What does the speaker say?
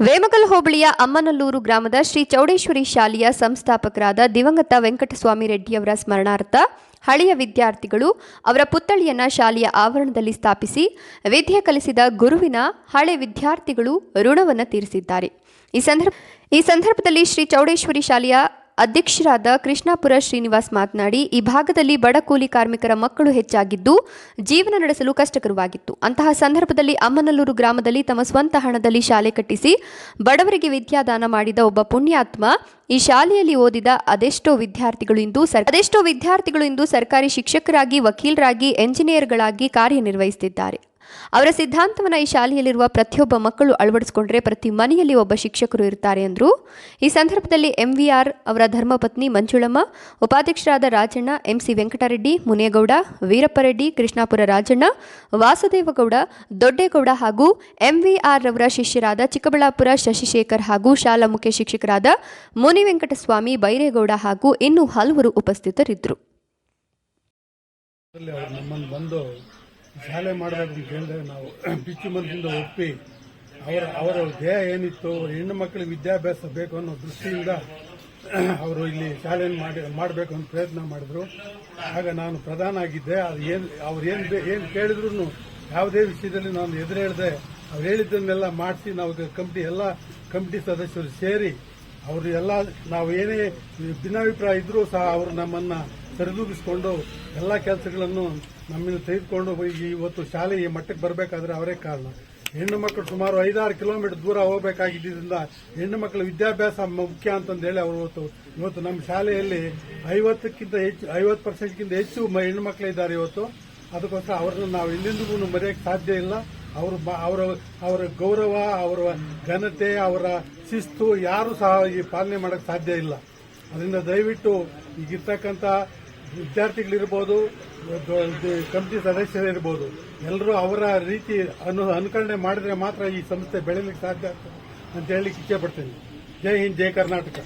ವೇಮಗಲ್ ಹೋಬಳಿಯ ಅಮ್ಮನಲ್ಲೂರು ಗ್ರಾಮದ ಶ್ರೀ ಚೌಡೇಶ್ವರಿ ಶಾಲೆಯ ಸಂಸ್ಥಾಪಕರಾದ ದಿವಂಗತ ವೆಂಕಟಸ್ವಾಮಿ ರೆಡ್ಡಿಯವರ ಸ್ಮರಣಾರ್ಥ ಹಳೆಯ ವಿದ್ಯಾರ್ಥಿಗಳು ಅವರ ಪುತ್ಥಳಿಯನ್ನು ಶಾಲೆಯ ಆವರಣದಲ್ಲಿ ಸ್ಥಾಪಿಸಿ ವಿದ್ಯೆ ಕಲಿಸಿದ ಗುರುವಿನ ಹಳೆ ವಿದ್ಯಾರ್ಥಿಗಳು ಋಣವನ್ನು ತೀರಿಸಿದ್ದಾರೆ. ಈ ಸಂದರ್ಭದಲ್ಲಿ ಶ್ರೀ ಚೌಡೇಶ್ವರಿ ಶಾಲೆಯ ಅಧ್ಯಕ್ಷರಾದ ಕೃಷ್ಣಾಪುರ ಶ್ರೀನಿವಾಸ್ ಮಾತನಾಡಿ, ಈ ಭಾಗದಲ್ಲಿ ಬಡ ಕೂಲಿ ಕಾರ್ಮಿಕರ ಮಕ್ಕಳು ಹೆಚ್ಚಾಗಿದ್ದು ಜೀವನ ನಡೆಸಲು ಕಷ್ಟಕರವಾಗಿತ್ತು. ಅಂತಹ ಸಂದರ್ಭದಲ್ಲಿ ಅಮ್ಮನಲ್ಲೂರು ಗ್ರಾಮದಲ್ಲಿ ತಮ್ಮ ಸ್ವಂತ ಹಣದಲ್ಲಿ ಶಾಲೆ ಕಟ್ಟಿಸಿ ಬಡವರಿಗೆ ವಿದ್ಯಾದಾನ ಮಾಡಿದ ಒಬ್ಬ ಪುಣ್ಯಾತ್ಮ ಈ ಶಾಲೆಯಲ್ಲಿ ಓದಿದ ಅದೆಷ್ಟೋ ವಿದ್ಯಾರ್ಥಿಗಳು ಇಂದು ಸರ್ಕಾರಿ ಶಿಕ್ಷಕರಾಗಿ, ವಕೀಲರಾಗಿ, ಎಂಜಿನಿಯರ್ಗಳಾಗಿ ಕಾರ್ಯನಿರ್ವಹಿಸುತ್ತಿದ್ದಾರೆ. ಅವರ ಸಿದ್ಧಾಂತವನ್ನು ಈ ಶಾಲೆಯಲ್ಲಿರುವ ಪ್ರತಿಯೊಬ್ಬ ಮಕ್ಕಳು ಅಳವಡಿಸಿಕೊಂಡರೆ ಪ್ರತಿ ಮನೆಯಲ್ಲಿ ಒಬ್ಬ ಶಿಕ್ಷಕರು ಇರ್ತಾರೆ ಎಂದರು. ಈ ಸಂದರ್ಭದಲ್ಲಿ ಎಂವಿಆರ್ ಅವರ ಧರ್ಮಪತ್ನಿ ಮಂಜುಳಮ್ಮ, ಉಪಾಧ್ಯಕ್ಷರಾದ ರಾಜಣ್ಣ, ಎಂಸಿ ವೆಂಕಟರೆಡ್ಡಿ, ಮುನೇಗೌಡ, ವೀರಪ್ಪರೆಡ್ಡಿ, ಕೃಷ್ಣಾಪುರ ರಾಜಣ್ಣ, ವಾಸುದೇವಗೌಡ, ದೊಡ್ಡೇಗೌಡ ಹಾಗೂ ಎಂವಿಆರ್ ಅವರ ಶಿಷ್ಯರಾದ ಚಿಕ್ಕಬಳ್ಳಾಪುರ ಶಶಿಶೇಖರ್ ಹಾಗೂ ಶಾಲಾ ಮುಖ್ಯ ಶಿಕ್ಷಕರಾದ ಮುನಿವೆಂಕಟಸ್ವಾಮಿ, ಬೈರೇಗೌಡ ಹಾಗೂ ಇನ್ನೂ ಹಲವರು ಉಪಸ್ಥಿತರಿದ್ದರು. ಶಾಲೆ ಮಾಡಬೇಕು ಅಂತ ಹೇಳಿದ್ರೆ ನಾವು ಬಿಚ್ಚು ಮನಸ್ಸಿಂದ ಒಪ್ಪಿ ಅವರ ಧ್ಯೇಯ ಏನಿತ್ತು, ಹೆಣ್ಣು ಮಕ್ಕಳಿಗೆ ವಿದ್ಯಾಭ್ಯಾಸ ಬೇಕು ಅನ್ನೋ ದೃಷ್ಟಿಯಿಂದ ಅವರು ಇಲ್ಲಿ ಶಾಲೆಯನ್ನು ಮಾಡಬೇಕು ಅಂತ ಪ್ರಯತ್ನ ಮಾಡಿದ್ರು. ಆಗ ನಾನು ಪ್ರಧಾನ ಆಗಿದ್ದೆ. ಅವ್ರು ಏನು ಕೇಳಿದ್ರು ಯಾವುದೇ ವಿಷಯದಲ್ಲಿ ನಾನು ಎದುರು ಹೇಳಿದೆ. ಅವ್ರು ಹೇಳಿದ್ದನ್ನೆಲ್ಲ ಮಾಡಿಸಿ ನಾವು ಕಮಿಟಿ ಸದಸ್ಯರು ಸೇರಿ ಅವರು ಎಲ್ಲ ನಾವು ಏನೇ ಭಿನ್ನಾಭಿಪ್ರಾಯ ಇದ್ರೂ ಸಹ ಅವರು ನಮ್ಮನ್ನ ಸರಿದೂಗಿಸಿಕೊಂಡು ಎಲ್ಲ ಕೆಲಸಗಳನ್ನು ನಮ್ಮಿಂದ ತೆಗೆದುಕೊಂಡು ಇವತ್ತು ಶಾಲೆ ಈ ಮಟ್ಟಕ್ಕೆ ಬರಬೇಕಾದ್ರೆ ಅವರೇ ಕಾರಣ. ಹೆಣ್ಣು ಮಕ್ಕಳು ಸುಮಾರು 5-6 ಕಿಲೋಮೀಟರ್ ದೂರ ಹೋಗಬೇಕಾಗಿದ್ದರಿಂದ ಹೆಣ್ಣು ಮಕ್ಕಳ ವಿದ್ಯಾಭ್ಯಾಸ ಮುಖ್ಯ ಅಂತಂದೇಳಿ ಅವರು ಇವತ್ತು ನಮ್ಮ ಶಾಲೆಯಲ್ಲಿ 50% ಹೆಚ್ಚು ಹೆಣ್ಣು ಮಕ್ಕಳಿದ್ದಾರೆ ಇವತ್ತು. ಅದಕ್ಕೋಸ್ಕರ ಅವ್ರನ್ನ ನಾವು ಎಂದೆಂದಿಗೂ ಮರೆಯಕ್ಕೆ ಸಾಧ್ಯ ಇಲ್ಲ. ಅವರ ಗೌರವ, ಅವರ ಘನತೆ, ಅವರ ಶಿಸ್ತು ಯಾರು ಸಹ ಈ ಪಾಲನೆ ಮಾಡಕ್ಕೆ ಸಾಧ್ಯ ಇಲ್ಲ. ಅದರಿಂದ ದಯವಿಟ್ಟು ಈಗಿರ್ತಕ್ಕಂಥ ವಿದ್ಯಾರ್ಥಿಗಳಿರ್ಬೋದು, ಕಮಿಟಿ ಸದಸ್ಯರಿರ್ಬೋದು, ಎಲ್ಲರೂ ಅವರ ರೀತಿ ಅನುಕರಣೆ ಮಾಡಿದ್ರೆ ಮಾತ್ರ ಈ ಸಂಸ್ಥೆ ಬೆಳೆಯಲಿಕ್ಕೆ ಸಾಧ್ಯ ಅಂತ ಹೇಳಲಿಕ್ಕೆ ಇಚ್ಛೆ ಪಡ್ತೀನಿ. ಜೈ ಹಿಂದ್, ಜೈ ಕರ್ನಾಟಕ.